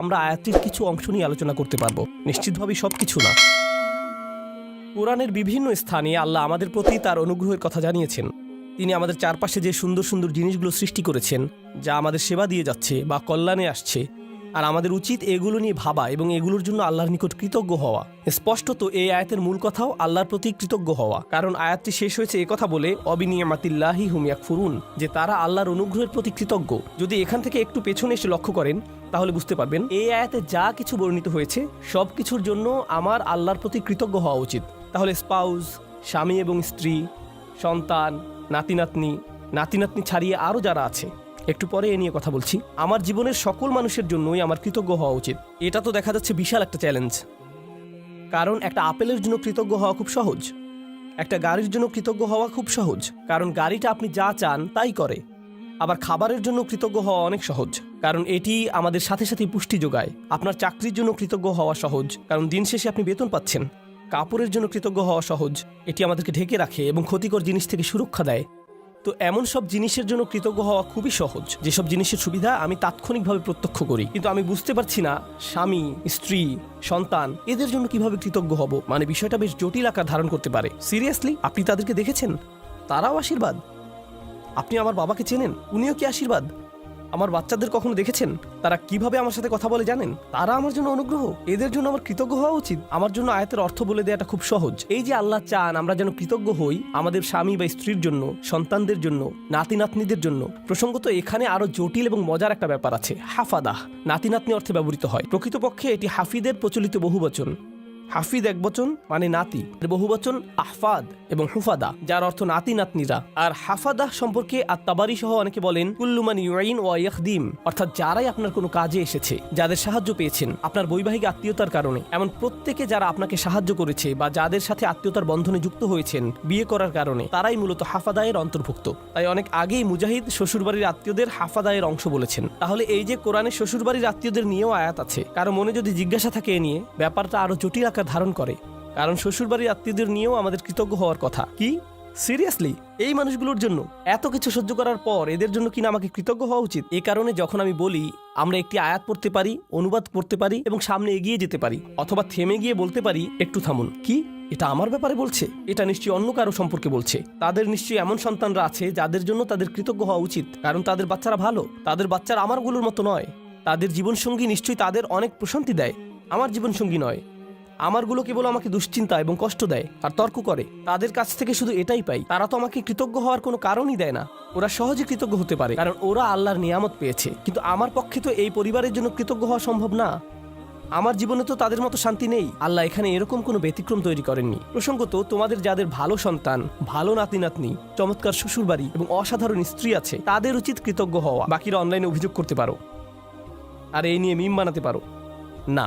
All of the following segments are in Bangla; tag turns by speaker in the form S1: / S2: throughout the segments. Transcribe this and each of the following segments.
S1: আমরা আয়াতটির কিছু অংশ নিয়ে আলোচনা করতে পারবো, নিশ্চিতভাবেই সব কিছু না। কোরআনের বিভিন্ন স্থানে আল্লাহ আমাদের প্রতি তার অনুগ্রহের কথা জানিয়েছেন। তিনি আমাদের চারপাশে যে সুন্দর সুন্দর জিনিসগুলো সৃষ্টি করেছেন, যা আমাদের সেবা দিয়ে যাচ্ছে বা কল্যাণে আসছে, আর আমাদের উচিত এগুলো নিয়ে ভাবা এবং এগুলোর জন্য আল্লাহর নিকট কৃতজ্ঞ হওয়া। স্পষ্টত এই আয়াতের মূল কথাও আল্লাহর প্রতি কৃতজ্ঞ হওয়া, কারণ আয়াতটি শেষ হয়েছে একথা বলে, অবিনিয়ামাতিল্লাহি হুম ইয়াকফুরুন, যে তারা আল্লাহর অনুগ্রহের প্রতি কৃতজ্ঞ। যদি এখান থেকে একটু পেছনে এসে লক্ষ্য করেন তাহলে বুঝতে পারবেন এই আয়াতে যা কিছু বর্ণিত হয়েছে সব কিছুর জন্য আমার আল্লাহর প্রতি কৃতজ্ঞ হওয়া উচিত। তাহলে স্পাউস, স্বামী এবং স্ত্রী, সন্তান, নাতি নাতনি ছাড়িয়ে আরও যারা আছে, একটু পরে এ নিয়ে কথা বলছি, আমার জীবনের সকল মানুষের জন্যই আমার কৃতজ্ঞ হওয়া উচিত। এটা তো দেখা যাচ্ছে বিশাল একটা চ্যালেঞ্জ, কারণ একটা আপেলের জন্য কৃতজ্ঞ হওয়া খুব সহজ, একটা গাড়ির জন্য কৃতজ্ঞ হওয়া খুব সহজ, কারণ গাড়িটা আপনি যা চান তাই করে। আবার খাবারের জন্য কৃতজ্ঞ হওয়া অনেক সহজ, কারণ এটি আমাদের সাথে সাথে পুষ্টি যোগায়। আপনার চাকরির জন্য কৃতজ্ঞ হওয়া সহজ, কারণ দিন শেষে আপনি বেতন পাচ্ছেন। কাপড়ের জন্য কৃতজ্ঞ হওয়া সহজ, এটি আমাদেরকে ঢেকে রাখে এবং ক্ষতিকর জিনিস থেকে সুরক্ষা দেয়। তো এমন সব জিনিসের জন্য কৃতজ্ঞ হওয়া খুবই সহজ, যেসব জিনিসের সুবিধা আমি তাৎক্ষণিকভাবে প্রত্যক্ষ করি, কিন্তু আমি বুঝতে পারছি না স্বামী, স্ত্রী, সন্তান এদের জন্য কিভাবে কৃতজ্ঞ হব। মানে বিষয়টা বেশ জটিল আকার ধারণ করতে পারে। সিরিয়াসলি, আপনি তাদেরকে দেখেছেন? তারাও আশীর্বাদ। আপনি আমার বাবাকে চেনেন, উনিও কি আশীর্বাদ? আমার বাচ্চাদের কখনো দেখেছেন তারা কিভাবে আমার সাথে কথা বলে জানেন? তারা আমার জন্য অনুগ্রহ, এদের জন্য আমার কৃতজ্ঞ হওয়া উচিত। আমার জন্য আয়াতের অর্থ বলে দেওয়াটা খুব সহজ। এই যে আল্লাহ চান আমরা যেন কৃতজ্ঞ হই আমাদের স্বামী বা স্ত্রীর জন্য, সন্তানদের জন্য, নাতিনাতনিদের জন্য। প্রসঙ্গত এখানে আরো জটিল এবং মজার একটা ব্যাপার আছে। হাফাদাহ নাতিনাতনি অর্থে ব্যবহৃত হয়, প্রকৃতপক্ষে এটি হাফিদের প্রচলিত বহুবচন। হাফিদ একবচন মানে নাতি, বহুবচন আহফাদ এবং হুফাদা, যার অর্থ নাতি নাতনিরা। আর হাফাদাহ সম্পর্কে আত-তাবারি সহ অনেকে বলেন কুল্লু মান ইউইন ওয়া ইয়াখদিম, অর্থাৎ যারাই আপনার কোনো কাজে এসেছে, যাদের সাহায্য পেয়েছেন আপনার বৈবাহিক আত্মীয়তার কারণে, এমন প্রত্যেকে যারা আপনাকে সাহায্য করেছে বা যাদের সাথে আত্মীয়তার বন্ধনে যুক্ত হয়েছেন বিয়ে করার কারণে, তারাই মূলত হাফাদায়ের অন্তর্ভুক্ত। তাই অনেক আগেই মুজাহিদ শ্বশুরবাড়ির আত্মীয়দের হাফাদায়ের অংশ বলেছেন। তাহলে এই যে কোরআনে শ্বশুরবাড়ির আত্মীয়দের নিয়েও আয়াত আছে, কারো মনে যদি জিজ্ঞাসা থাকে এ নিয়ে, ব্যাপারটা আরো জটিল ধারণ করে, কারণ শ্বশুরবাড়ির আত্মীয়দের নিয়েও আমাদের কৃতজ্ঞ হওয়ার কথা। কি সিরিয়াসলি? এই মানুষগুলোর জন্য এত কিছু সহ্য করার পর এদের জন্য কিনা আমাকে কৃতজ্ঞ হওয়া উচিত? এই কারণে যখন আমি বলি আমরা একটি আয়াত পড়তে পারি, অনুবাদ করতে পারি এবং সামনে এগিয়ে যেতে পারি, অথবা থেমে গিয়ে বলতে পারি একটু থামুন, কি এটা আমার ব্যাপারে বলছে? এটা নিশ্চয়ই অন্য কারো সম্পর্কে বলছে। তাদের নিশ্চয়ই এমন সন্তানরা আছে যাদের জন্য তাদের কৃতজ্ঞ হওয়া উচিত, কারণ তাদের বাচ্চারা ভালো। তাদের বাচ্চারা আমারগুলোর মতো নয়। তাদের জীবনসঙ্গী নিশ্চয়ই তাদের অনেক প্রশান্তি দেয়, আমার জীবনসঙ্গী নয়। আমারগুলো কেবল আমাকে দুশ্চিন্তা এবং কষ্ট দেয় আর তর্ক করে। তাদের কাছ থেকে শুধু এটাই পাই। তারা তো আমাকে কৃতজ্ঞ হওয়ার কোনো কারণই দেয় না। ওরা সহজে কৃতজ্ঞ হতে পারে কারণ ওরা আল্লাহর নিয়ামত পেয়েছে, কিন্তু আমার পক্ষে তো এই পরিবারের জন্য কৃতজ্ঞ হওয়া সম্ভব না। আমার জীবনে তো তাদের মতো শান্তি নেই। আল্লাহ এখানে এরকম কোনো ব্যতিক্রম তৈরি করেননি। প্রসঙ্গত তোমাদের যাদের ভালো সন্তান, ভালো নাতি, চমৎকার শ্বশুরবাড়ি এবং অসাধারণ স্ত্রী আছে, তাদের উচিত কৃতজ্ঞ হওয়া। বাকিরা অনলাইনে অভিযোগ করতে পারো আর এই নিয়ে মিম বানাতে পারো। না,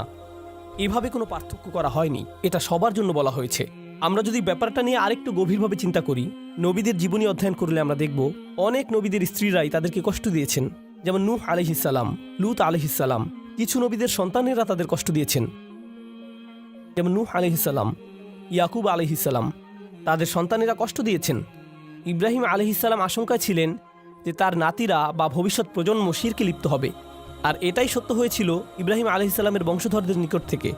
S1: এভাবে কোনো পার্থক্য করা হয়নি, এটা সবার জন্য বলা হয়েছে। আমরা যদি ব্যাপারটা নিয়ে আরেকটু গভীরভাবে চিন্তা করি, নবীদের জীবনী অধ্যয়ন করলে আমরা দেখব অনেক নবীদের স্ত্রীরাই তাদেরকে কষ্ট দিয়েছেন, যেমন নূহ আলাইহিস সালাম, লূত আলাইহিস সালাম। কিছু নবীদের সন্তানেরা তাদের কষ্ট দিয়েছেন, যেমন নূহ আলাইহিস সালাম, ইয়াকুব আলাইহিস সালাম, তাদের সন্তানেরা কষ্ট দিয়েছেন। ইব্রাহিম আলাইহিস সালাম আশঙ্কায় ছিলেন যে তার নাতিরা বা ভবিষ্যৎ প্রজন্ম শিরকে লিপ্ত হবে, আর এটাই সত্য হয়েছিল ইব্রাহিম আলাইহিস সালামের বংশধরদের নিকট থেকে।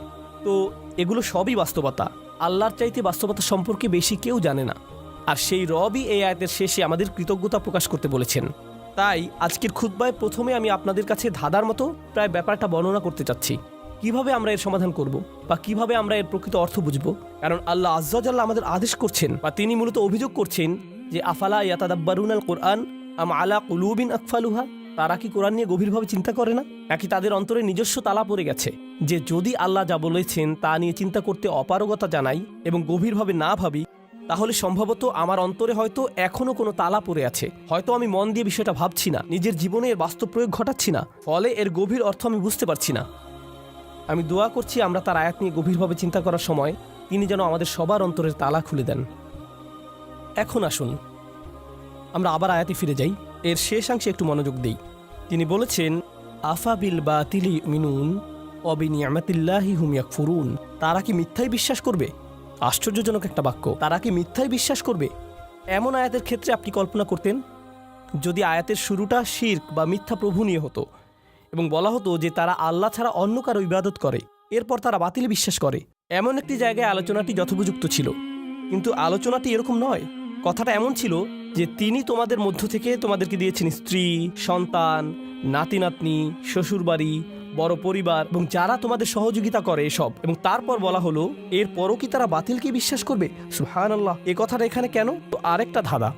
S1: তো এগুলো সবই বাস্তবতা। আল্লাহর চাইতে বাস্তবতা সম্পর্কে বেশি কেউ জানে না, আর সেই রবই এই আয়াতের শেষে আমাদের কৃতজ্ঞতা প্রকাশ করতে বলেছেন। তাই আজকের খুতবায় প্রথমে আমি আপনাদের কাছে ধাঁধার মতো প্রায় ব্যাপারটা বর্ণনা করতে চাচ্ছি, কিভাবে আমরা এর সমাধান করব বা কিভাবে আমরা এর প্রকৃত অর্থ বুঝব। কারণ আল্লাহ আজ্জা ওয়া জাল্লা আমাদের আদেশ করছেন বা তিনি মূলত অভিযোগ করছেন যে আফালা ইয়াতাদাব্বারুনাল কুরআন আম আলা কুলুবিন আকফালুহা, তারা কি কোরআন নিয়ে গভীরভাবে চিন্তা করে না, নাকি তাদের অন্তরে নিজস্ব তালা পড়ে গেছে যে যদি আল্লাহ যা বলেছেন তা নিয়ে চিন্তা করতে অপারগতা জানাই এবং গভীরভাবে না ভাবি, তাহলে সম্ভবত আমার অন্তরে হয়তো এখনো কোনো তালা পড়ে আছে। হয়তো আমি মন দিয়ে বিষয়টা ভাবছি না, নিজের জীবনে এর বাস্তব প্রয়োগ ঘটাচ্ছি না, ফলে এর গভীর অর্থ আমি বুঝতে পারছি না। আমি দোয়া করছি আমরা তার আয়াত নিয়ে গভীরভাবে চিন্তা করার সময় তিনি যেন আমাদের সবার অন্তরের তালা খুলে দেন। এখন আসুন আমরা আবার আয়াতে ফিরে যাই, এর শেষাংশে একটু মনোযোগ দিই। তিনি বলেছেন আফা বিল বাতিলি মিনুন অবিনিয়ামাতিল্লাহি হুম ইয়াকফুরুন, তারা কি মিথ্যায় বিশ্বাস করবে? আশ্চর্যজনক একটা বাক্য, তারা কি মিথ্যায় বিশ্বাস করবে? এমন আয়াতের ক্ষেত্রে আপনি কল্পনা করতেন যদি আয়াতের শুরুটা শিরক বা মিথ্যা প্রভু নিয়ে হতো, এবং বলা হতো যে তারা আল্লাহ ছাড়া অন্য কারো ইবাদত করে, এরপর তারা বাতিলে বিশ্বাস করে। এমন একটি জায়গায় আলোচনাটি যথোপযুক্ত ছিল, কিন্তু আলোচনাটি এরকম নয়। কথাটা এমন ছিল যে তিনি তোমাদের মধ্য থেকে তোমাদেরকে দিয়েছেন স্ত্রী, সন্তান, নাতি নাতনি, শ্বশুরবাড়ি, বড় পরিবার এবং যারা তোমাদের সহযোগিতা করে এসব, এবং তারপর বলা হলো এরপরও কি তারা বাতিলকে বিশ্বাস করবে? সুবহানাল্লাহ। এই কথাটা এখানে কেন? তো আরেকটা ধাঁধা,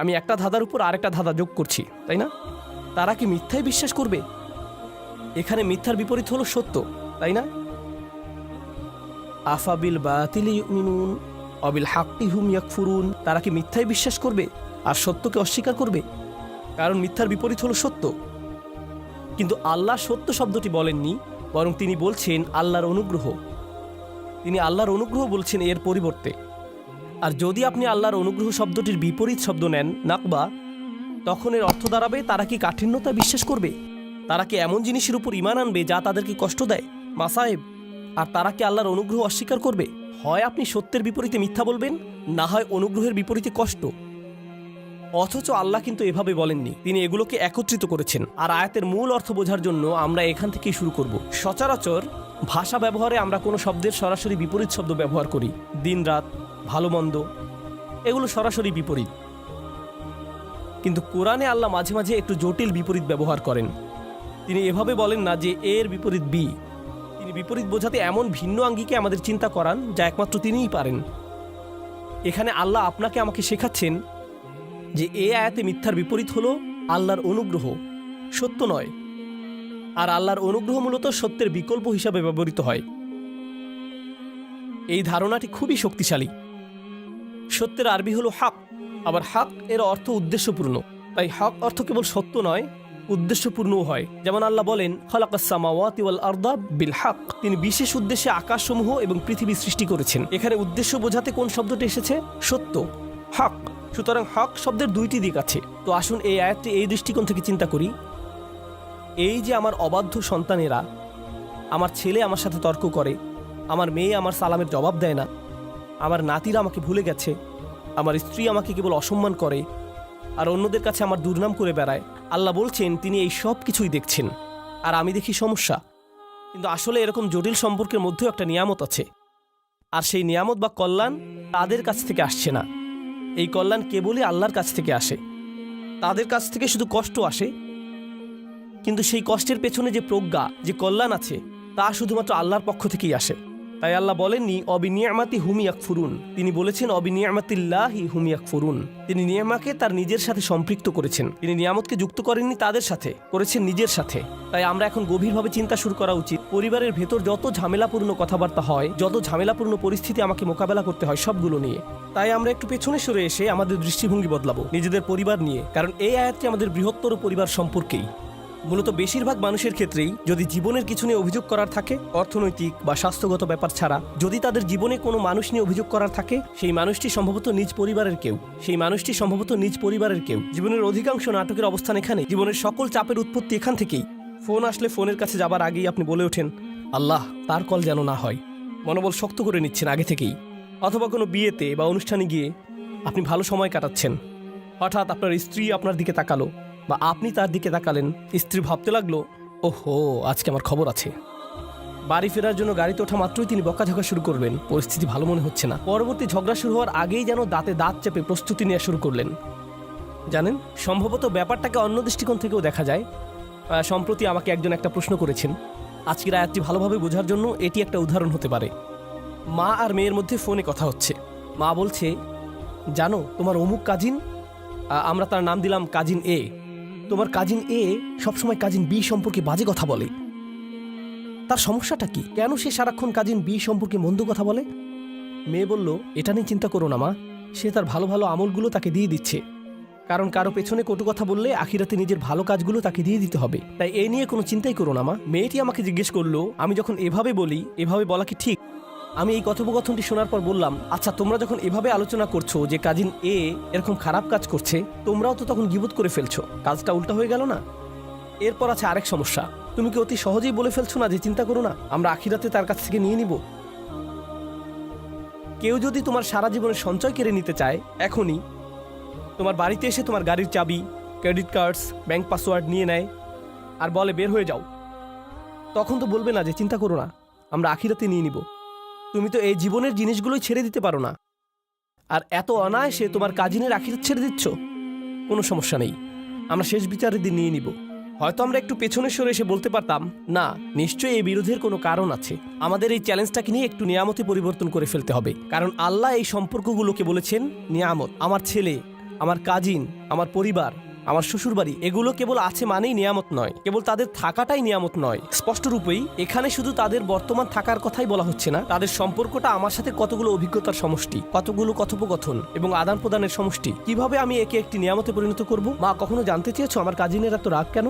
S1: আমি একটা ধাঁধার উপর আরেকটা ধাঁধা যোগ করছি, তাই না? তারা কি মিথ্যায় বিশ্বাস করবে? এখানে মিথ্যার বিপরীত হলো সত্য, তাই না? আফাবিল বাতিলি ইউমিনুন অবিল হাক্কি হুম ইয়াকফুরুন। তারা কি মিথ্যায় বিশ্বাস করবে আর সত্যকে অস্বীকার করবে? কারণ মিথ্যার বিপরীত হলো সত্য। কিন্তু আল্লাহ সত্য শব্দটি বলেননি, বরং তিনি বলছেন আল্লাহর অনুগ্রহ। তিনি আল্লাহর অনুগ্রহ বলছেন এর পরিবর্তে। আর যদি আপনি আল্লাহর অনুগ্রহ শব্দটির বিপরীত শব্দ নেন, নাকবা, তখন এর অর্থ দাঁড়াবে তারা কি কাঠিন্যতা বিশ্বাস করবে? তারা কি এমন জিনিসের উপর ঈমান আনবে যা তাদেরকে কষ্ট দেয়, মাসায়েব? আর তারা কি আল্লাহর অনুগ্রহ অস্বীকার করবে? হয় আপনি সত্যের বিপরীতে মিথ্যা বলবেন, না হয় অনুগ্রহের বিপরীতে কষ্ট। অথচ আল্লাহ কিন্তু এভাবে বলেননি, তিনি এগুলোকে একত্রিত করেছেন। আর আয়াতের মূল অর্থ বোঝার জন্য আমরা এখান থেকেই শুরু করব। সচরাচর ভাষা ব্যবহারে আমরা কোনো শব্দের সরাসরি বিপরীত শব্দ ব্যবহার করি। দিন রাত, ভালো মন্দ, এগুলো সরাসরি বিপরীত। কিন্তু কোরআনে আল্লাহ মাঝে মাঝে একটু জটিল বিপরীত ব্যবহার করেন। তিনি এভাবে বলেন না যে এর বিপরীত বি। তিনি বিপরীত বোঝাতে এমন ভিন্ন আঙ্গিকে আমাদের চিন্তা করান যা একমাত্র তিনিই পারেন। এখানে আল্লাহ আপনাকে আমাকে শেখাচ্ছেন যে এ আয়াতে মিথ্যার বিপরীত হলো আল্লাহর অনুগ্রহ, সত্য নয়। আর আল্লাহর অনুগ্রহ মূলত সত্যের বিকল্প হিসাবে ব্যবহৃত হয়। এই ধারণাটি খুবই শক্তিশালী। সত্যের আরবি হলো হক, আবার হক এর অর্থ উদ্দেশ্যপূর্ণ। তাই হক অর্থ কেবল সত্য নয়, উদ্দেশ্যপূর্ণও হয়। যেমন আল্লাহ বলেন খালাকাস সামাওয়াতি ওয়াল আরদা বিল হক। তিনি বিশেষ উদ্দেশ্যে আকাশসমূহ এবং পৃথিবী সৃষ্টি করেছেন। এখানে উদ্দেশ্য বোঝাতে কোন শব্দটি এসেছে? সত্য, হক। সুতরাং হক শব্দের দুইটি দিক আছে। তো আসুন এই আয়াতটি এই দৃষ্টিকোণ থেকে চিন্তা করি। এই যে আমার অবাধ্য সন্তানেরা, আমার ছেলে আমার সাথে তর্ক করে, আমার মেয়ে আমার সালামের জবাব দেয় না, আমার নাতিরা আমাকে ভুলে গেছে, আমার স্ত্রী আমাকে কেবল অসম্মান করে আর অন্যদের কাছে আমার দুর্নাম করে বেড়ায়। আল্লাহ বলছেন তিনি এই সব কিছুই দেখছেন, আর আমি দেখি সমস্যা। কিন্তু আসলে এরকম জটিল সম্পর্কের মধ্যেও একটা নিয়ামত আছে, আর সেই নিয়ামত বা কল্যাণ তাদের কাছ থেকে আসছে না। এই কল্যাণ কেবলই আল্লাহর কাছ থেকে আসে। তাদের কাছ থেকে শুধু কষ্ট আসে, কিন্তু সেই কষ্টের পেছনে যে প্রজ্ঞা, যে কল্যাণ আছে, তা শুধুমাত্র আল্লাহর পক্ষ থেকেই আসে। তাই আল্লাহ বলেননি অবিনিয়ামাতি হুম ইয়াকফুরুন, তিনি বলেছেন অবিনিয়ামাতিল্লাহি হুম ইয়াকফুরুন। তিনি নিয়ামাকে তার নিজের সাথে সম্পৃক্ত করেছেন। তিনি নিয়ামতকে যুক্ত করেননি তাদের সাথে, করেছেন নিজের সাথে। তাই আমরা এখন গভীরভাবে চিন্তা শুরু করা উচিত। পরিবারের ভেতর যত ঝামেলাপূর্ণ কথাবার্তা হয়, যত ঝামেলাপূর্ণ পরিস্থিতি আমাকে মোকাবেলা করতে হয়, সবগুলো নিয়ে। তাই আমরা একটু পেছনে সরে এসে আমাদের দৃষ্টিভঙ্গি বদলাবো নিজেদের পরিবার নিয়ে। কারণ এই আয়াতটি আমাদের বৃহত্তর পরিবার সম্পর্কেই। মূলত বেশিরভাগ মানুষের ক্ষেত্রেই যদি জীবনের কিছু নিয়ে অভিযোগ করার থাকে, অর্থনৈতিক বা স্বাস্থ্যগত ব্যাপার ছাড়া যদি তাদের জীবনে কোনো মানুষ নিয়ে অভিযোগ করার থাকে, সেই মানুষটি সম্ভবত নিজ পরিবারের কেউ। জীবনের অধিকাংশ নাটকের অবস্থান এখানে। জীবনের সকল চাপের উৎপত্তি এখান থেকেই। ফোন আসলে ফোনের কাছে যাবার আগেই আপনি বলে ওঠেন, আল্লাহ তার কল যেন না হয়। মনোবল শক্ত করে নিচ্ছেন আগে থেকেই। অথবা কোনো বিয়েতে বা অনুষ্ঠানে গিয়ে আপনি ভালো সময় কাটাচ্ছেন, হঠাৎ আপনার স্ত্রী আপনার দিকে তাকালো বা আপনি তার দিকে তাকালেন। স্ত্রী ভাবতে লাগলো, ওহো আজকে আমার খবর আছে। বাড়ি ফেরার জন্য গাড়িতে ওঠা মাত্রই তিনি বকাঝকা শুরু করবেন, পরিস্থিতি ভালো মনে হচ্ছে না। পরবর্তী ঝগড়া শুরু হওয়ার আগেই যেন দাঁতে দাঁত চেপে প্রস্তুতি নেওয়া শুরু করলেন। জানেন, সম্ভবত ব্যাপারটাকে অন্য দৃষ্টিকোণ থেকেও দেখা যায়। সম্প্রতি আমাকে একজন একটা প্রশ্ন করেছেন। আজকের আয়াতটি ভালোভাবে বোঝার জন্য এটি একটা উদাহরণ হতে পারে। মা আর মেয়ের মধ্যে ফোনে কথা হচ্ছে। মা বলছে, জানো তোমার অমুক কাজিন, আমরা তার নাম দিলাম কাজিন এ, তোমার কাজিন এ সবসময় কাজিন বি সম্পর্কে বাজে কথা বলে। তার সমস্যাটা কি? কেন সে সারাক্ষণ কাজিন বি সম্পর্কে মন্দ কথা বলে? মেয়ে বলল, এটা নিয়ে চিন্তা করো না মা, সে তার ভালো ভালো আমলগুলো তাকে দিয়ে দিচ্ছে। কারণ কারো পেছনে কটু কথা বললে আখিরাতে নিজের ভালো কাজগুলো তাকে দিয়ে দিতে হবে। তাই এ নিয়ে কোনো চিন্তাই করো না মা। মেয়েটি আমাকে জিজ্ঞেস করলো, আমি যখন এভাবে বলি, এভাবে বলা কি ঠিক? আমি এই কথোপকথনটি শোনার পর বললাম, আচ্ছা তোমরা যখন এভাবে আলোচনা করছো যে কাজিন এ এরকম খারাপ কাজ করছে, তোমরাও তো তখন গীবত করে ফেলছো, কাজটা উল্টা হয়ে গেল না? এরপর আছে আরেক সমস্যা, তুমি কি অতি সহজেই বলে ফেলছো না যে চিন্তা করো না, আমরা আখিরাতে তার কাছ থেকে নিয়ে নিব? কেউ যদি তোমার সারা জীবনের সঞ্চয় কেড়ে নিতে চায়, এখনই তোমার বাড়িতে এসে তোমার গাড়ির চাবি, ক্রেডিট কার্ডস, ব্যাংক পাসওয়ার্ড নিয়ে নেয়, আর বলে বের হয়ে যাও, তখন তো বলবে না যে চিন্তা করো না, আমরা আখিরাতে নিয়ে নিব। তুমি তো এই জীবনের জিনিসগুলোই ছেড়ে দিতে পারো না, আর এত অনায়াসে তোমার কাজিনের আখিরাত ছেড়ে দিচ্ছ। কোনো সমস্যা নেই, আমরা শেষ বিচারের দিন নিয়ে নিব। হয়তো আমরা একটু পেছনে সরে এসে বলতে পারতাম, না, নিশ্চয়ই এই বিরোধের কোনো কারণ আছে, আমাদের এই চ্যালেঞ্জটাকে নিয়ে একটু নিয়ামতে পরিবর্তন করে ফেলতে হবে। কারণ আল্লাহ এই সম্পর্কগুলোকে বলেছেন নিয়ামত। আমার ছেলে, আমার কাজিন, আমার পরিবার, আমার শ্বশুরবাড়ি, এগুলো কেবল আছে মানেই নিয়ামত নয়, কেবল তাদের থাকাটাই নিয়ামত নয়। স্পষ্ট রূপেই এখানে শুধু তাদের বর্তমান থাকার কথাই বলা হচ্ছে না, তাদের সম্পর্কটা আমার সাথে কতগুলো অভিজ্ঞতার সমষ্টি, কতগুলো কথোপকথন এবং আদান প্রদানের সমষ্টি। কিভাবে আমি একে একটি নিয়ামতে পরিণত করব? মা, কখনো জানতে চেয়েছো আমার কাজিনের এত রাগ কেন?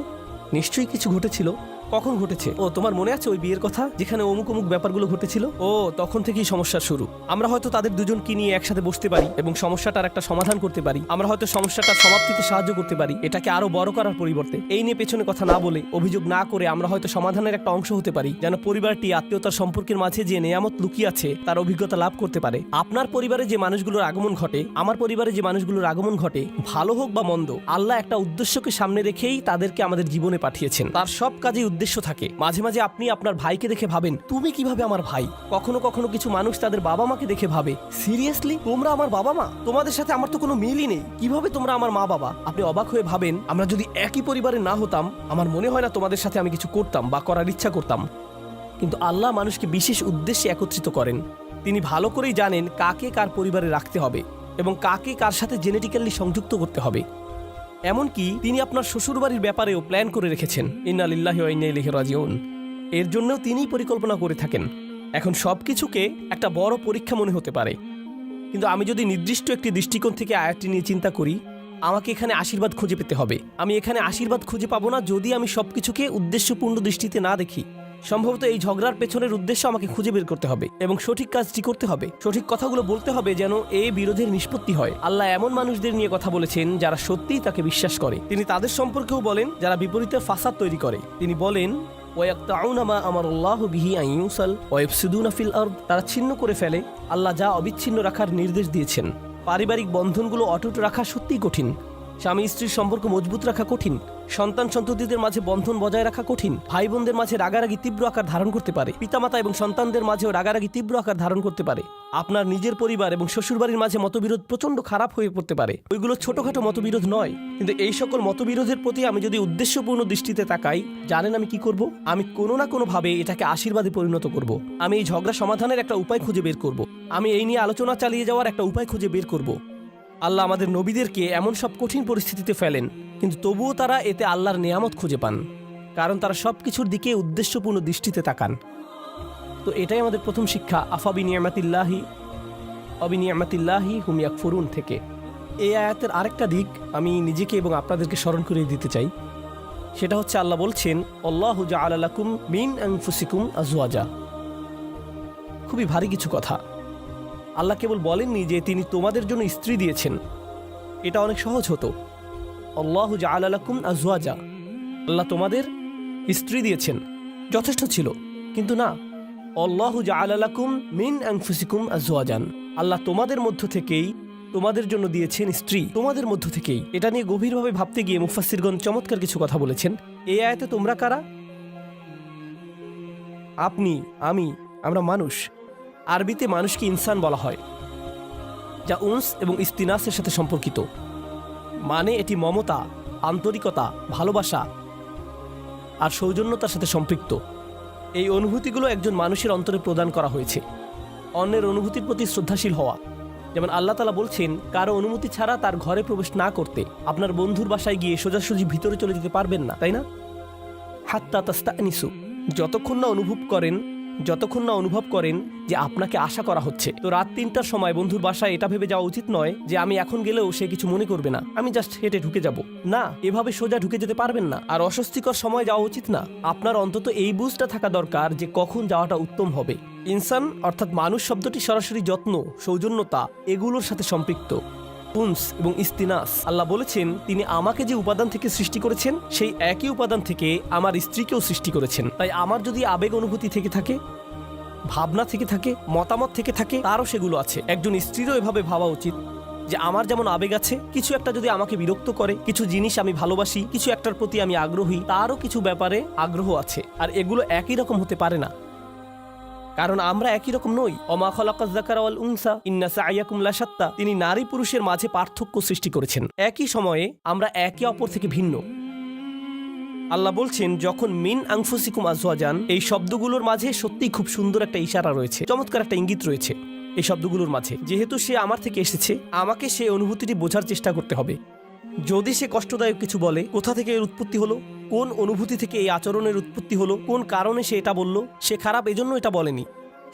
S1: নিশ্চয়ই কিছু ঘটেছিল। কখন ঘটেছে? ও, তোমার মনে আছে ওই বিয়ের কথা, যেখানে অমুক অমুক ব্যাপারগুলো ঘটেছিল? ও, তখন থেকেই সমস্যা শুরু। আমরা হয়তো তাদের দুজনকে নিয়ে একসাথে বসতে পারি এবং সমস্যাটার একটা সমাধান করতে পারি। আমরা হয়তো সমস্যাটার সমাপ্তিতে সাহায্য করতে পারি, এটাকে আরো বড় করার পরিবর্তে। এই নিয়ে পেছনে কথা না বলে, অভিযোগ না করে আমরা হয়তো সমাধানের একটা অংশ হতে পারি, যেন পরিবারটি আত্মীয়তার সম্পর্কের মাঝে যে নিয়ামত লুকিয়ে আছে তার অভিজ্ঞতা লাভ করতে পারে। আপনার পরিবারে যে মানুষগুলোর আগমন ঘটে, আমার পরিবারে যে মানুষগুলোর আগমন ঘটে, ভালো হোক বা মন্দ, আল্লাহ একটা উদ্দেশ্যকে সামনে রেখেই তাদেরকে আমাদের জীবনে পাঠিয়েছেন। তার সব কাজেই উদ্দেশ্য থাকে। মাঝে মাঝে আপনি আপনার ভাইকে দেখে ভাবেন, তুমি কিভাবে আমার ভাই? কখনো কখনো কিছু মানুষ তাদের বাবা মাকে দেখে ভাবে, সিরিয়াসলি তোমরা আমার বাবা মা? তোমাদের সাথে আমার তো কোনো মিলই নেই, কিভাবে তোমরা আমার মা বাবা? আপনি অবাক হয়ে ভাবেন, আমরা যদি একই পরিবারে না হতাম, আমার মনে হয় না তোমাদের সাথে আমি কিছু করতাম বা করার ইচ্ছা করতাম। কিন্তু আল্লাহ মানুষকে বিশেষ উদ্দেশ্যে একত্রিত করেন। তিনি ভালো করেই জানেন কাকে কার পরিবারে রাখতে হবে এবং কাকে কার সাথে জেনেটিক্যালি সংযুক্ত করতে হবে। এমনকি তিনি আপনার শ্বশুরবাড়ির ব্যাপারেও প্ল্যান করে রেখেছেন। ইন্না লিল্লাহি ওয়া ইন্না ইলাইহি রাজিউন। এর জন্যও তিনিই পরিকল্পনা করে থাকেন। এখন সব কিছুকে একটা বড় পরীক্ষা মনে হতে পারে, কিন্তু আমি যদি নির্দিষ্ট একটি দৃষ্টিকোণ থেকে আয়াতটি নিয়ে চিন্তা করি, আমাকে এখানে আশীর্বাদ খুঁজে পেতে হবে। আমি এখানে আশীর্বাদ খুঁজে পাবো না যদি আমি সবকিছুকে উদ্দেশ্যপূর্ণ দৃষ্টিতে না দেখি। সম্ভবত এই ঝগড়ার পেছনের উদ্দেশ্য আমাকে খুঁজে বের করতে হবে এবং সঠিক কাজটি করতে হবে, সঠিক কথাগুলো বলতে হবে, যেন এই বিরোধের নিষ্পত্তি হয়। আল্লাহ এমন মানুষদের নিয়ে কথা বলেছেন যারা সত্যিই তাকে বিশ্বাস করে। তিনি তাদের সম্পর্কেও বলেন যারা বিপরীতে ফাসাদ তৈরি করে। তিনি বলেন, তারা ছিন্ন করে ফেলে আল্লাহ যা অবিচ্ছিন্ন রাখার নির্দেশ দিয়েছেন। পারিবারিক বন্ধনগুলো অটুট রাখা সত্যিই কঠিন। স্বামী স্ত্রীর সম্পর্ক মজবুত রাখা কঠিন। সন্তান সন্ততিদের মাঝে বন্ধন বজায় রাখা কঠিন। ভাই বোনদের মাঝে রাগারাগি তীব্র আকার ধারণ করতে পারে। পিতামাতা এবং সন্তানদের মাঝেও রাগারাগি তীব্র আকার ধারণ করতে পারে। আপনার নিজের পরিবার এবং শ্বশুরবাড়ির মাঝে মতবিরোধ প্রচন্ড খারাপ হয়ে পড়তে পারে। ওইগুলো ছোটখাটো মতবিরোধ নয়, কিন্তু এই সকল মতবিরোধের প্রতি আমি যদি উদ্দেশ্যপূর্ণ দৃষ্টিতে তাকাই, জানেন আমি কি করব? আমি কোনো না কোনো ভাবে এটাকে আশীর্বাদে পরিণত করব। আমি এই ঝগড়া সমাধানের একটা উপায় খুঁজে বের করব। আমি এই নিয়ে আলোচনা চালিয়ে যাওয়ার একটা উপায় খুঁজে বের করব। আল্লাহ আমাদের নবীদেরকে এমন সব কঠিন পরিস্থিতিতে ফেলেন, কিন্তু তবুও তারা এতে আল্লাহর নিয়ামত খুঁজে পান, কারণ তারা সব কিছুর দিকে উদ্দেশ্যপূর্ণ দৃষ্টিতে তাকান। তো এটাই আমাদের প্রথম শিক্ষা, আফাবি নিয়ামাতিল্লাহি অবিনিয়ামাতিল্লাহি হুম ইয়াকফুরুন থেকে। এই আয়াতের আরেকটা দিক আমি নিজেকে এবং আপনাদেরকে স্মরণ করিয়ে দিতে চাই। সেটা হচ্ছে আল্লাহ বলছেন, আল্লাহু জাআলা লাকুম মিন আনফুসিকুম আজওয়াজা। খুবই ভারী কিছু কথা। আল্লাহ কেবল বলেননি যে তিনি তোমাদের জন্য স্ত্রী দিয়েছেন, এটা অনেক সহজ হতো। আল্লাহু জাআলা লাকুম আজওয়াজা, আল্লাহ তোমাদের স্ত্রী দিয়েছেন, যথেষ্ট ছিল। কিন্তু না, আল্লাহু জাআলা লাকুম মিন আনফুসিকুম আজওয়াজান, আল্লাহ তোমাদের মধ্য থেকেই তোমাদের জন্য দিয়েছেন স্ত্রী, তোমাদের মধ্য থেকেই। এটা নিয়ে গভীরভাবে ভাবতে গিয়ে মুফাসসিরগণ চমৎকার কিছু কথা বলেছেন। এই আয়াতে তোমরা কারা? আপনি, আমি, আমরা মানুষ। আরবিতে মানুষকে ইনসান বলা হয়, যা উনস এবং ইস্তিনাসের সাথে সম্পর্কিত। মানে এটি মমতা, আন্তরিকতা, ভালোবাসা আর সৌজন্যতার সাথে সম্পৃক্ত। এই অনুভূতিগুলো একজন মানুষের অন্তরে প্রদান করা হয়েছে। অন্যের অনুভূতির প্রতি শ্রদ্ধাশীল হওয়া, যেমন আল্লাহ তাআলা বলছেন কারো অনুমতি ছাড়া তার ঘরে প্রবেশ না করতে। আপনার বন্ধুর বাসায় গিয়ে সোজাসুজি ভিতরে চলে যেতে পারবেন না, তাই না? হাত্তা তাস্তানিসু, যতক্ষণ না অনুভব করেন যে আপনাকে আশা করা হচ্ছে। তো রাত ৩টার সময় বন্ধুর বাসায় এটা ভেবে যাওয়া উচিত নয় যে আমি এখন গেলেও সে কিছু মনে করবে না, আমি জাস্ট হেঁটে ঢুকে যাব। না, এভাবে সোজা ঢুকে যেতে পারবেন না। আর অস্বস্তিকর সময় যাওয়া উচিত না। আপনার অন্তত এই বুঝটা থাকা দরকার যে কখন যাওয়াটা উত্তম হবে। ইনসান অর্থাৎ মানুষ শব্দটি সরাসরি যত্ন, সৌজন্যতা এগুলোর সাথে সম্পৃক্ত। উনস এবং ইস্তিনাস, আল্লাহ বলেছেন তিনি আমাকে যে উপাদান থেকে সৃষ্টি করেছেন সেই একই উপাদান থেকে আমার স্ত্রীকেও সৃষ্টি করেছেন। তাই আমার যদি আবেগ অনুভূতি থেকে থাকে, ভাবনা থেকে থাকে, মতামত থেকে থাকে, তারও সেগুলো আছে। একজন স্ত্রীরও এভাবে ভাবা উচিত যে আমার যেমন আবেগ আছে, কিছু একটা যদি আমাকে বিরক্ত করে, কিছু জিনিস আমি ভালোবাসি, কিছু একটার প্রতি আমি আগ্রহী, তারও কিছু ব্যাপারে আগ্রহ আছে। আর এগুলো একই রকম হতে পারে না, কারণ আমরা একই রকম নই। ওমা খালাকাজ যাকারা ওয়াল উনসা ইন্না সাইয়াকুম লাশাত্তা। তিনি নারী পুরুষের মাঝে পার্থক্য সৃষ্টি করেছেন। একই সময়ে আমরা একে অপর থেকে ভিন্ন। আল্লাহ বলছেন, যখন মিন আনফুসিকুম আজওয়াজান, এই শব্দগুলোর মাঝে সত্যিই খুব সুন্দর একটা ইশারা রয়েছে, চমৎকার একটা ইঙ্গিত রয়েছে এই শব্দগুলোর মাঝে। যেহেতু সে আমার থেকে এসেছে, আমাকে সেই অনুভূতিটি বোঝার চেষ্টা করতে হবে। যদি সে কষ্টদায়ক কিছু বলে, কোথা থেকে এর উৎপত্তি হলো, কোন অনুভূতি থেকে এই আচরণের উৎপত্তি হলো, কোন কারণে সে এটা বলল, সে খারাপ এজন্য এটা বলেনি,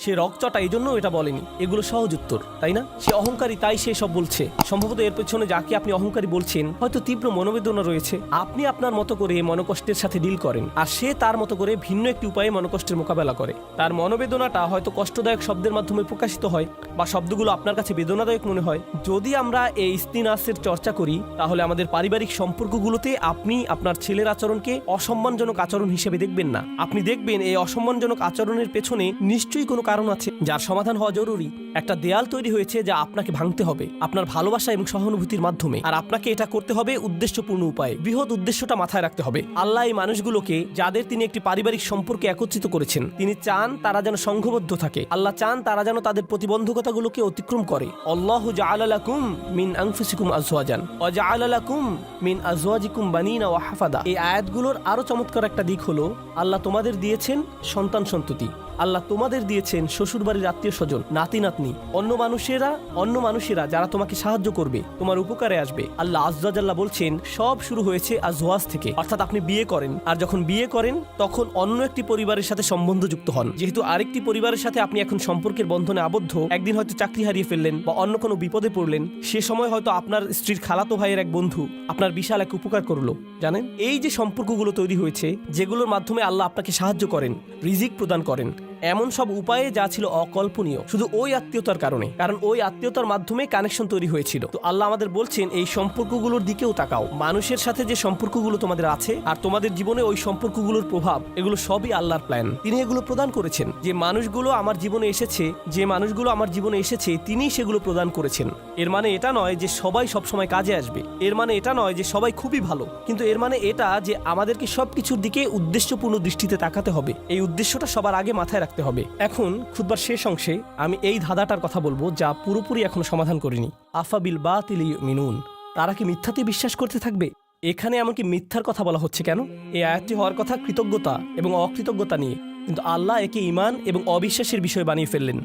S1: সে রকচটা এই জন্য এটা বলেনি, এগুলো সহজ উত্তর, তাই না? সে অহংকারী তাই সে সব বলছে। সম্ভবত এর পেছনে যাকে আপনি অহংকারী বলছেন হয়তো তীব্র মনোবেদনা রয়েছে। আপনি আপনার মতো করে মনোকষ্টের সাথে ডিল করেন, আর সে তার মতো করে ভিন্ন একটি উপায়ে মনোকষ্টের মোকাবেলা করে। তার মনোবেদনাটা হয়তো কষ্টদায়ক শব্দের মাধ্যমে প্রকাশিত হয়, বা শব্দগুলো আপনার কাছে বেদনাদায়ক মনে হয়। যদি আমরা এই ইস্তিনাসের চর্চা করি, তাহলে আমাদের পারিবারিক সম্পর্কগুলোতে আপনি আপনার ছেলের আচরণকে অসম্মানজনক আচরণ হিসেবে দেখবেন না। আপনি দেখবেন এই অসম্মানজনক আচরণের পেছনে নিশ্চয়ই কোনো কারণ আছে, যার সমাধান হওয়া জরুরি। একটা দেয়াল তৈরি হয়েছে যা আপনাকে ভাঙতে হবে আপনার ভালোবাসা এবং সহানুভূতির মাধ্যমে, আর আপনাকে এটা করতে হবে উদ্দেশ্যপূর্ণ উপায়ে। বৃহৎ উদ্দেশ্যটা মাথায় রাখতে হবে। আল্লাহ এই মানুষগুলোকে, যাদের তিনি একটি পারিবারিক সম্পর্কে একত্রিত করেছেন, তিনি চান তারা যেন সংঘবদ্ধ থাকে। আল্লাহ চান তারা যেন তাদের প্রতিবন্ধকতাগুলোকে অতিক্রম করে। আল্লাহু জাআলা লাকুম মিন আনফুসিকুম আজওয়াজান ওয়া জাআলা লাকুম মিন আজওয়াজিকুম বানিনা ওয়া হাফাদা। এই আয়াতগুলোর আরো চমৎকার একটা দিক হলো, আল্লাহ তোমাদের দিয়েছেন সন্তান সন্ততি, আল্লাহ তোমাদের দিয়েছেন শ্বশুরবাড়ির আত্মীয় স্বজন, নাতি নাতনি, অন্য মানুষেরা যারা তোমাকে সাহায্য করবে, তোমার উপকারে আসবে। আল্লাহ আজ্জা জাল্লা বলছেন, সব শুরু হয়েছে আজওয়াজ থেকে, অর্থাৎ আপনি বিয়ে করেন, আর যখন বিয়ে করেন তখন অন্য একটি পরিবারের সাথে সম্বন্ধ যুক্ত হন। যেহেতু আরেকটি পরিবারের সাথে আপনি এখন সম্পর্কের বন্ধনে আবদ্ধ, একদিন হয়তো চাকরি হারিয়ে ফেললেন বা অন্য কোনো বিপদে পড়লেন, সে সময় হয়তো আপনার স্ত্রীর খালাতো ভাইয়ের এক বন্ধু আপনার বিশাল এক উপকার করলো। জানেন, এই যে সম্পর্কগুলো তৈরি হয়েছে, যেগুলোর মাধ্যমে আল্লাহ আপনাকে সাহায্য করেন, রিজিক প্রদান করেন, এমন সব উপায়ে যা ছিল অকল্পনীয় শুধু ওই আত্মীয়তার কারণে, কারণ ওই আত্মীয়তার মাধ্যমে কানেকশন তৈরি হয়েছিল। তো আল্লাহ আমাদের বলছেন, এই সম্পর্কগুলোর দিকেও তাকাও। মানুষের সাথে যে সম্পর্কগুলো তোমাদের আছে আর তোমাদের জীবনে ওই সম্পর্কগুলোর প্রভাব, এগুলো সবই আল্লাহর প্ল্যান। তিনি এগুলো প্রদান করেছেন। যে মানুষগুলো আমার জীবনে এসেছে তিনি সেগুলো প্রদান করেছেন। এর মানে এটা নয় যে সবাই সবসময় কাজে আসবে, এর মানে এটা নয় যে সবাই খুবই ভালো, কিন্তু এর মানে এটা যে আমাদেরকে সবকিছুর দিকে উদ্দেশ্যপূর্ণ দৃষ্টিতে তাকাতে হবে। এই উদ্দেশ্যটা সবার আগে মাথায় রাখতে হবে। এখন খুতবার শেষ অংশে আমি এই ধাঁধাটার কথা বলবো, যা পুরোপুরি এখনো সমাধান করিনি। আফা বিল বাতিলি ইউমিনুন, তারা কি মিথ্যাতে বিশ্বাস করতে থাকবে? এখানে এমনকি মিথ্যার কথা বলা হচ্ছে কেন? এই আয়াতটি হওয়ার কথা কৃতজ্ঞতা এবং অকৃতজ্ঞতা নিয়ে, কিন্তু আল্লাহ একে ঈমান এবং অবিশ্বাসের বিষয় বানিয়ে ফেললেন।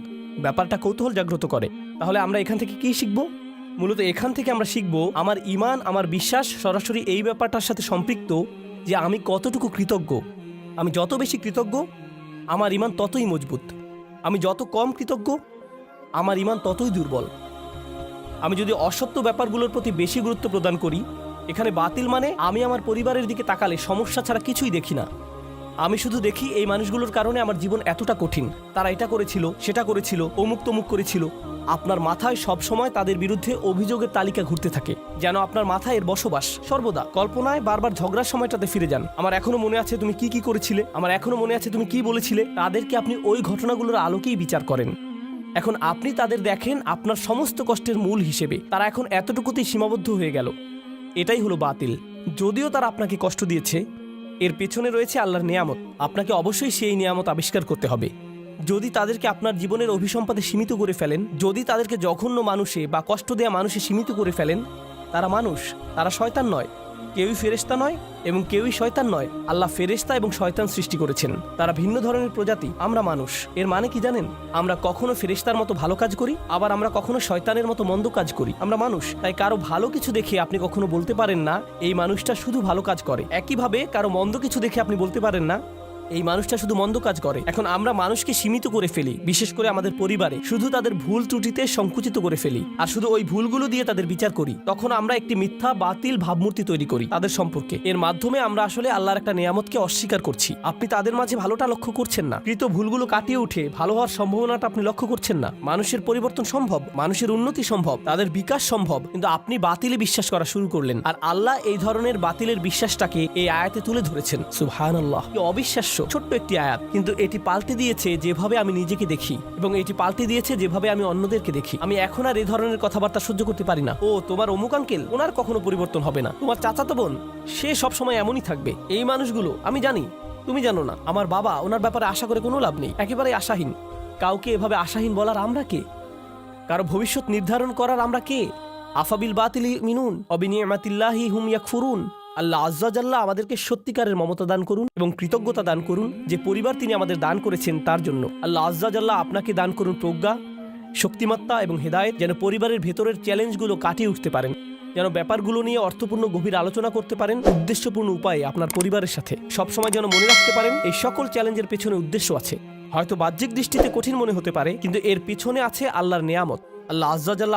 S1: ব্যাপারটা কৌতূহল জাগ্রত করে। তাহলে আমরা এখান থেকে কি শিখব? মূলত এখান থেকে আমরা শিখব, আমার ঈমান, আমার বিশ্বাস সরাসরি এই ব্যাপারটার সাথে সম্পৃক্ত যে আমি কতটুকু কৃতজ্ঞ। আমি যত বেশি কৃতজ্ঞ, আমার ঈমান ততই মজবুত। আমি যত কম কৃতজ্ঞ, আমার ঈমান ততই দুর্বল। আমি যদি অসত্য ব্যাপারগুলোর প্রতি বেশি গুরুত্ব প্রদান করি, এখানে বাতিল মানে আমি আমার পরিবারের দিকে তাকালে সমস্যা ছাড়া কিছুই দেখি না। আমি শুধু দেখি এই মানুষগুলোর কারণে আমার জীবন এতটা কঠিন, তারা এটা করেছিল, সেটা করেছিল, অমুক তমুক করেছিল। আপনার মাথায় সব সময় তাদের বিরুদ্ধে অভিযোগের তালিকা ঘুরতে থাকে, যেন আপনার মাথায় এর বসবাস। সর্বদা কল্পনায় বারবার ঝগড়ার সময়টাতে ফিরে যান। আমার এখনো মনে আছে তুমি কি কি করেছিলে, আমার এখনো মনে আছে তুমি কি বলেছিলে। তাদেরকে আপনি ওই ঘটনাগুলোর আলোকেই বিচার করেন। এখন আপনি তাদের দেখেন আপনার সমস্ত কষ্টের মূল হিসেবে। তারা এখন এতটুকুতেই সীমাবদ্ধ হয়ে গেল। এটাই হলো বাতিল। যদিও তারা আপনাকে কষ্ট দিয়েছে, এর পেছনে রয়েছে আল্লাহর নিয়ামত। আপনাকে অবশ্যই সেই নিয়ামত আবিষ্কার করতে হবে। যদি তাদেরকে আপনার জীবনের অভিসম্পাদে সীমিত করে ফেলেন, যদি তাদেরকে জঘন্য মানুষে বা কষ্ট দেয়া মানুষে সীমিত করে ফেলেন, তারা মানুষ, তারা শয়তান নয়। কেউই ফেরেশতা নয় এবং কেউই শয়তান নয়। আল্লাহ ফেরেশতা এবং শয়তান সৃষ্টি করেছেন, তারা ভিন্ন ধরনের প্রজাতি। আমরা মানুষ। এর মানে কি জানেন? আমরা কখনো ফেরেশতার মতো ভালো কাজ করি, আবার আমরা কখনো শয়তানের মতো মন্দ কাজ করি। আমরা মানুষ। তাই কারো ভালো কিছু দেখে আপনি কখনো বলতে পারেন না এই মানুষটা শুধু ভালো কাজ করে। একইভাবে কারো মন্দ কিছু দেখে আপনি বলতে পারেন না এই মানুষটা শুধু মন্দ কাজ করে। এখন আমরা মানুষকে সীমিত করে ফেলি, বিশেষ করে আমাদের পরিবারে শুধু তাদের ভুল ত্রুটিতে সংকুচিত করে ফেলি, আর শুধু ওই ভুলগুলো দিয়ে তাদের বিচার করি। তখন আমরা একটি মিথ্যা বাতিল ভাবমূর্তি তৈরি করি তাদের সম্পর্কে। এর মাধ্যমে আমরা আসলে আল্লাহর একটা নিয়ামতকে অস্বীকার করছি। আপনি তাদের মাঝে ভালোটা লক্ষ্য করছেন না, কৃত ভুলগুলো কাটিয়ে উঠে ভালো হওয়ার সম্ভাবনাটা আপনি লক্ষ্য করছেন না। মানুষের পরিবর্তন সম্ভব, মানুষের উন্নতি সম্ভব, তাদের বিকাশ সম্ভব, কিন্তু আপনি বাতিলে বিশ্বাস করা শুরু করলেন। আর আল্লাহ এই ধরনের বাতিলের বিশ্বাসটাকে এই আয়াতে তুলে ধরেছেন। সুবহানাল্লাহ, কি অবিশ্বাস্য! ছোট্ট একটি আয়াত, কিন্তু এটি পাল্টে দিয়েছে যেভাবে আমি নিজেকে দেখি, এবং এটি পাল্টে দিয়েছে যেভাবে আমি অন্যদেরকে দেখি। আমি এখন আর এই ধরনের কথাবার্তা সহ্য করতে পারি না। ও তোমার অমুক আঙ্কেল, ওনার কখনো পরিবর্তন হবে না। তোমার চাচাতো বোন, সে সবসময় এমনই থাকবে। এই মানুষগুলো আমি জানি, তুমি জানো না। আমার বাবা, ওনার ব্যাপারে আশা করে কোনো লাভ নেই, একেবারে আশাহীন। কাউকে এভাবে আশাহীন বলার আমরা কে? কারো ভবিষ্যৎ নির্ধারণ করার আমরা কে? আফাবিল বাতিলি মিনুন অবিনিয়ামাতিল্লাহি হুম ইয়াকফুরুন। আল্লাহ আজ্জা জাল্লা আমাদেরকে সত্যিকারের মমতা দান করুন এবং কৃতজ্ঞতা দান করুন যে পরিবার তিনি আমাদের দান করেছেন তার জন্য। আল্লাহ আজ্জা জাল্লা আপনাকে দান করুন প্রজ্ঞা, শক্তিমত্তা এবং হেদায়েত, যেন পরিবারের ভেতরের চ্যালেঞ্জগুলো কাটিয়ে উঠতে পারেন, যেন ব্যাপারগুলো নিয়ে অর্থপূর্ণ গভীর আলোচনা করতে পারেন উদ্দেশ্যপূর্ণ উপায়ে আপনার পরিবারের সাথে। সবসময় যেন মনে রাখতে পারেন এই সকল চ্যালেঞ্জের পেছনে উদ্দেশ্য আছে। হয়তো বাহ্যিক দৃষ্টিতে কঠিন মনে হতে পারে, কিন্তু এর পিছনে আছে আল্লাহর নেয়ামত। আল্লাহ আজ্জা জাল্লা